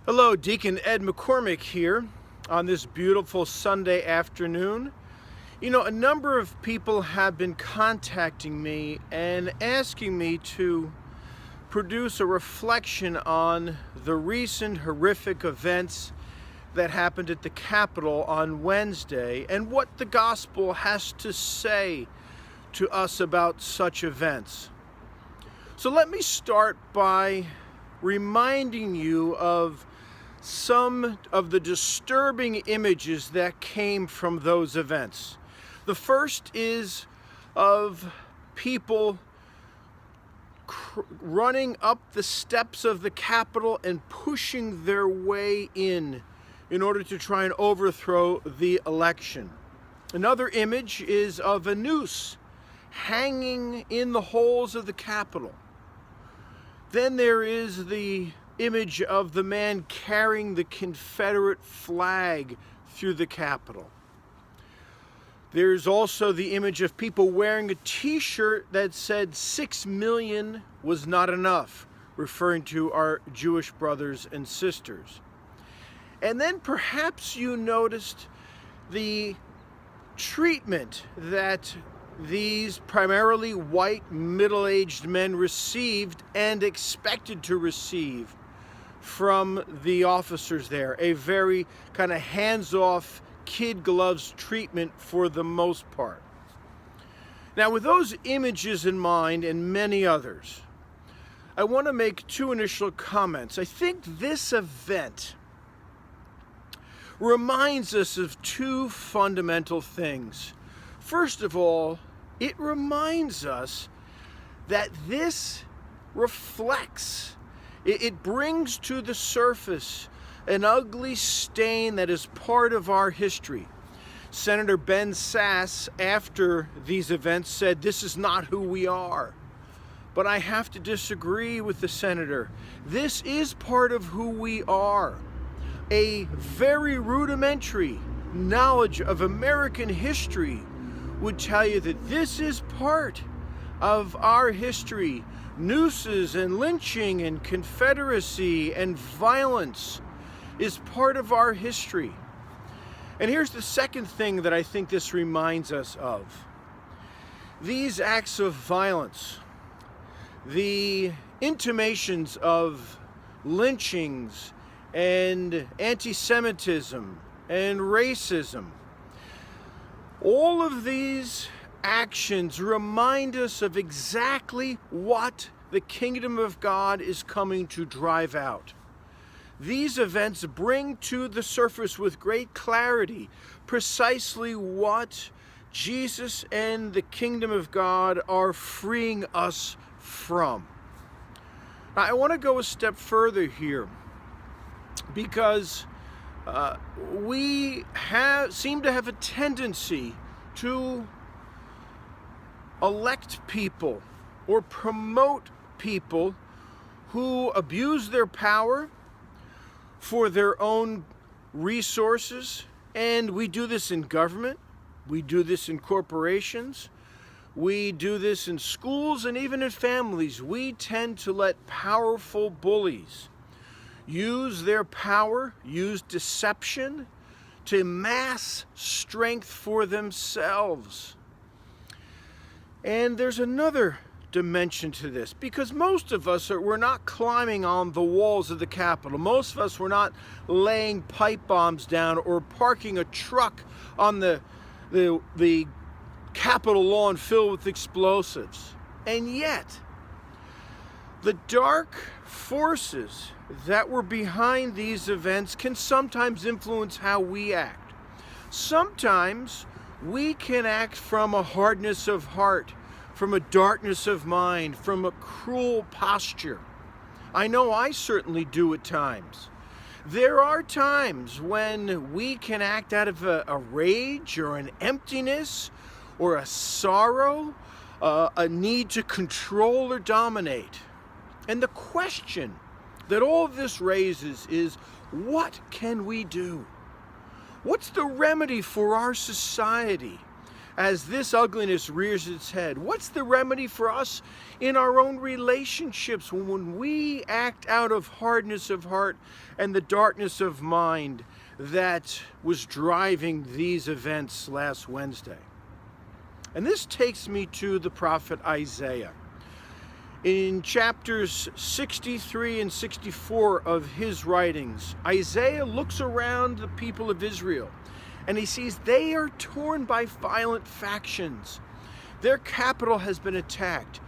Hello, Deacon Ed McCormick here on this beautiful Sunday afternoon. You know, a number of people have been contacting me and asking me to produce a reflection on the recent horrific events that happened at the Capitol on Wednesday and what the gospel has to say to us about such events. So let me start by reminding you of some of the disturbing images that came from those events. The first is of people running up the steps of the Capitol and pushing their way in order to try and overthrow the election. Another image is of a noose hanging in the halls of the Capitol. Then there is the image of the man carrying the Confederate flag through the Capitol. There's also the image of people wearing a t-shirt that said 6 million was not enough, referring to our Jewish brothers and sisters. And then perhaps you noticed the treatment that these primarily white middle-aged men received and expected to receive from the officers there. A very kind of hands-off, kid gloves treatment for the most part. Now, with those images in mind and many others, I want to make two initial comments. I think this event reminds us of two fundamental things. First of all, it reminds us that this reflects, it brings to the surface an ugly stain that is part of our history. Senator Ben Sasse, after these events, said, "This is not who we are." But I have to disagree with the senator. This is part of who we are. A very rudimentary knowledge of American history would tell you that this is part of our history. Nooses and lynching and Confederacy and violence is part of our history. And here's the second thing that I think this reminds us of. These acts of violence, the intimations of lynchings and anti-Semitism and racism, all of these actions remind us of exactly what the kingdom of God is coming to drive out. These events bring to the surface with great clarity precisely what Jesus and the kingdom of God are freeing us from. Now, I want to go a step further here because we seem to have a tendency to elect people or promote people who abuse their power for their own resources. And we do this in government, we do this in corporations, we do this in schools, and even in families. We tend to let powerful bullies use their power, use deception to amass strength for themselves. And there's another dimension to this, because most of us we're not climbing on the walls of the Capitol. Most of us were not laying pipe bombs down or parking a truck on the Capitol lawn filled with explosives. And yet, the dark forces that were behind these events can sometimes influence how we act. Sometimes we can act from a hardness of heart, from a darkness of mind, from a cruel posture. I know I certainly do at times. There are times when we can act out of a rage or an emptiness or a sorrow, a need to control or dominate. And the question that all of this raises is, what can we do? What's the remedy for our society as this ugliness rears its head? What's the remedy for us in our own relationships when we act out of hardness of heart and the darkness of mind that was driving these events last Wednesday? And this takes me to the prophet Isaiah. In chapters 63 and 64 of his writings, Isaiah looks around the people of Israel and he sees they are torn by violent factions. Their capital has been attacked.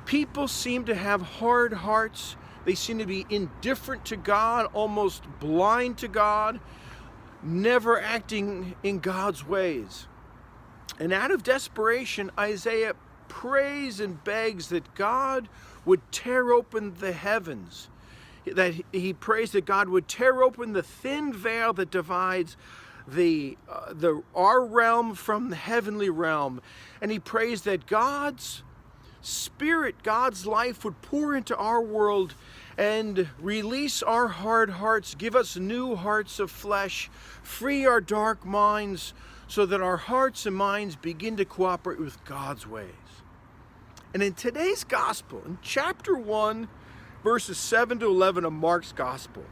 People seem to have hard hearts. They seem to be indifferent to God, almost blind to God, never acting in God's ways. And out of desperation, Isaiah prays and begs that God would tear open the heavens, that he prays that God would tear open the thin veil that divides our realm from the heavenly realm. And he prays that God's Spirit, God's life would pour into our world and release our hard hearts, give us new hearts of flesh, free our dark minds so that our hearts and minds begin to cooperate with God's ways. And in today's gospel, in chapter 1, verses 7 to 11 of Mark's gospel,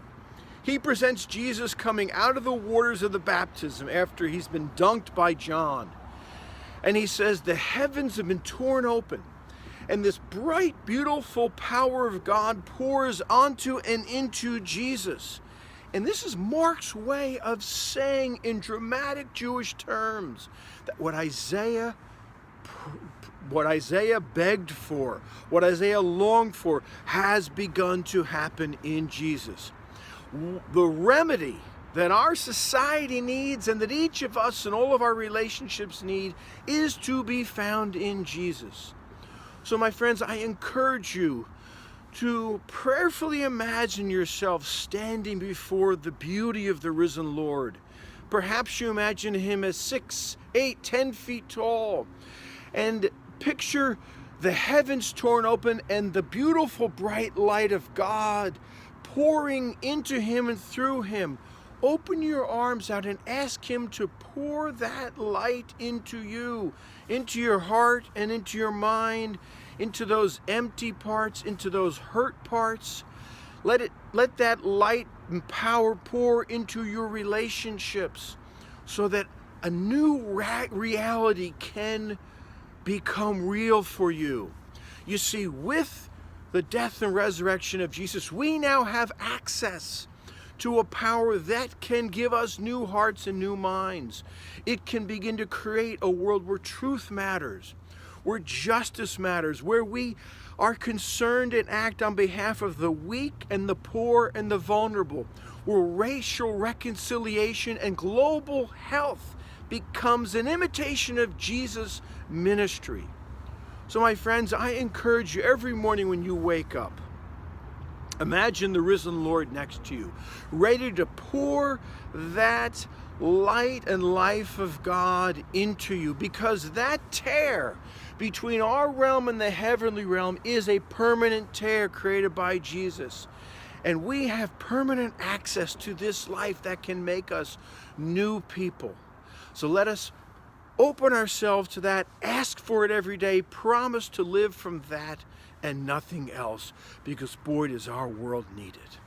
he presents Jesus coming out of the waters of the baptism after he's been dunked by John. And he says, the heavens have been torn open, and this bright, beautiful power of God pours onto and into Jesus. And this is Mark's way of saying in dramatic Jewish terms that what Isaiah begged for, what Isaiah longed for, has begun to happen in Jesus. The remedy that our society needs and that each of us and all of our relationships need is to be found in Jesus. So my friends, I encourage you to prayerfully imagine yourself standing before the beauty of the risen Lord. Perhaps you imagine him as 6, 8, 10 feet tall, and picture the heavens torn open and the beautiful bright light of God pouring into him and through him. Open your arms out and ask him to pour that light into you, into your heart and into your mind, into those empty parts, into those hurt parts. Let that light and power pour into your relationships so that a new reality can become real for you. You see, with the death and resurrection of Jesus, we now have access to a power that can give us new hearts and new minds. It can begin to create a world where truth matters, where justice matters, where we are concerned and act on behalf of the weak and the poor and the vulnerable, where racial reconciliation and global health becomes an imitation of Jesus' ministry. So my friends, I encourage you every morning when you wake up, imagine the risen Lord next to you, ready to pour that light and life of God into you, because that tear between our realm and the heavenly realm is a permanent tear created by Jesus. And we have permanent access to this life that can make us new people. So let us open ourselves to that, ask for it every day, promise to live from that and nothing else, because boy, does our world need it.